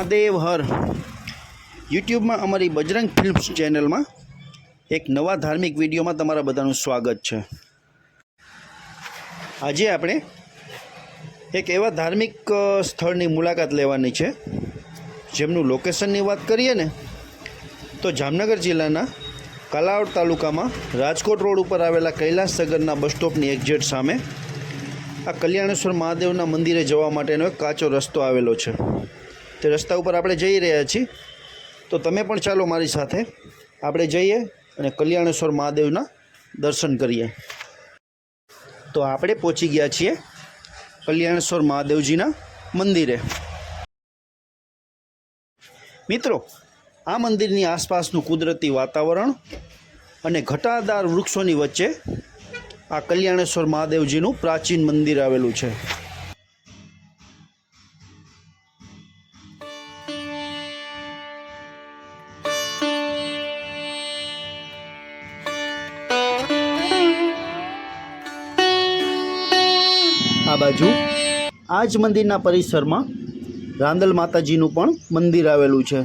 મહાદેવ હર યુટ્યુબમાં અમારી બજરંગ ફિલ્મ્સ ચેનલમાં એક નવા ધાર્મિક વિડીયોમાં તમારા બધાનું સ્વાગત છે। આજે આપણે એક એવા ધાર્મિક સ્થળની મુલાકાત લેવાની છે જેમનું લોકેશનની વાત કરીએ ને તો જામનગર જિલ્લાના કાલાવડ તાલુકામાં રાજકોટ રોડ ઉપર આવેલા કૈલાસ સગરના બસ સ્ટોપની એક્ઝેટ સામે આ કલ્યાણેશ્વર મહાદેવના મંદિરે જવા માટેનો એક કાચો રસ્તો આવેલો છે। તે રસ્તા ઉપર આપણે જઈ રહ્યા છીએ, તો તમે પણ ચાલો મારી સાથે આપણે જઈએ અને કલ્યાણેશ્વર મહાદેવના દર્શન કરીએ। તો આપણે પહોંચી ગયા છીએ કલ્યાણેશ્વર મહાદેવજીના મંદિરે। મિત્રો, આ મંદિરની આસપાસનું કુદરતી વાતાવરણ અને ઘટાદાર વૃક્ષોની વચ્ચે આ કલ્યાણેશ્વર મહાદેવજીનું પ્રાચીન મંદિર આવેલું છે। આ બાજુ આ જ મંદિરના પરિસરમાં રાંદલ માતાજીનું પણ મંદિર આવેલું છે।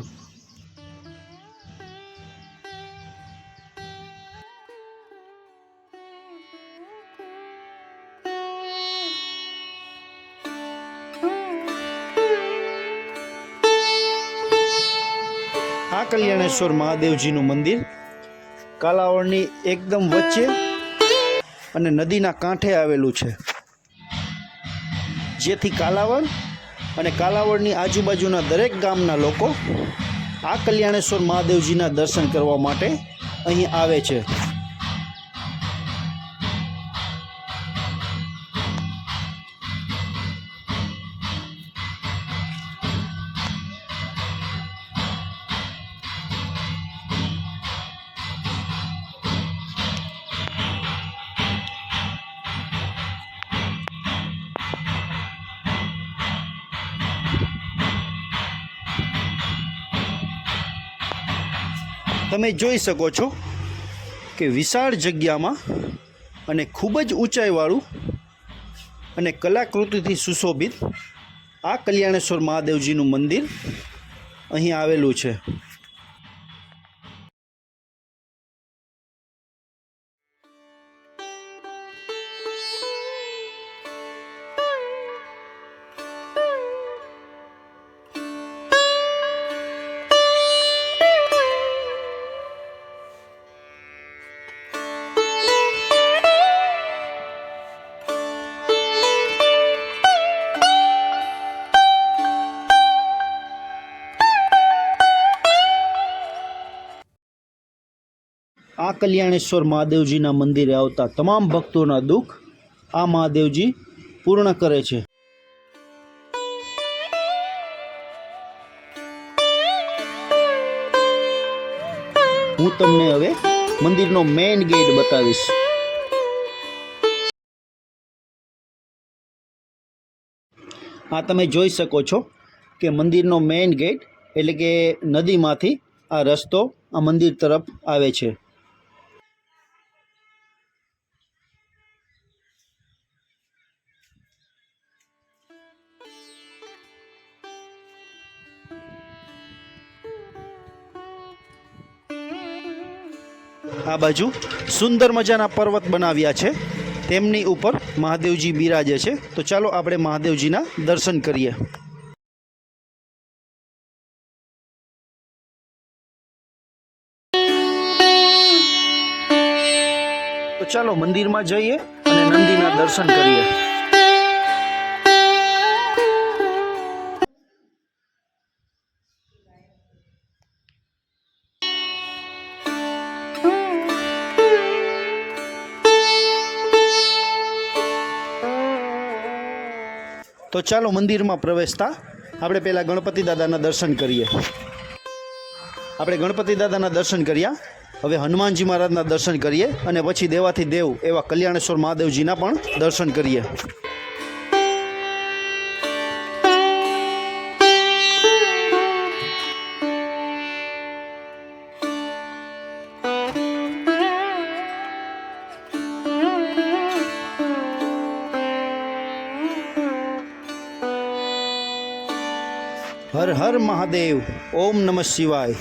આ કલ્યાણેશ્વર મહાદેવજીનું મંદિર કાલાવડની એકદમ વચ્ચે અને નદીના કાંઠે આવેલું છે, જેથી કાલાવડ અને કાલાવડની આજુબાજુના દરેક ગામના લોકો આ કલ્યાણેશ્વર મહાદેવજીના દર્શન કરવા માટે અહીં આવે છે। તમે જોઈ શકો છો કે વિશાળ જગ્યામાં અને ખૂબ જ ઊંચાઈવાળું અને કલાકૃતિથી સુશોભિત આ કલ્યાણેશ્વર મહાદેવજીનું મંદિર અહીં આવેલું છે। આ કલ્યાણેશ્વર મહાદેવજીના મંદિરે આવતા તમામ ભક્તોના દુઃખ આ મહાદેવજી પૂર્ણ કરે છે। હું તમને હવે મંદિરનો મેઇન ગેટ બતાવીશ। આ તમે જોઈ શકો છો કે મંદિરનો મેઇન ગેટ એટલે કે નદીમાંથી આ રસ્તો આ મંદિર તરફ આવે છે। આ બાજુ સુંદર મજાના પર્વત બનાવ્યા છે, તેમની ઉપર મહાદેવજી બિરાજે છે। તો ચાલો આપણે મહાદેવજીના દર્શન કરીએ। તો ચાલો મંદિરમાં જઈએ અને નંદીના દર્શન કરીએ। તો ચાલો મંદિરમાં પ્રવેશતા આપણે પહેલાં ગણપતિ દાદાના દર્શન કરીએ। આપણે ગણપતિ દાદાના દર્શન કર્યા, હવે હનુમાનજી મહારાજના દર્શન કરીએ અને પછી દેવાથી દેવ એવા કલ્યાણેશ્વર મહાદેવજીના પણ દર્શન કરીએ। હર હર મહાદેવ. ઓમ નમઃ શિવાય.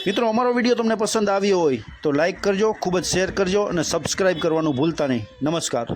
મિત્રો, અમારો વિડીયો તમને પસંદ આવ્યો હોય તો લાઈક કરજો, ખૂબ જ શેર કરજો અને સબસ્ક્રાઈબ કરવાનું ભૂલતા નહીં. નમસ્કાર.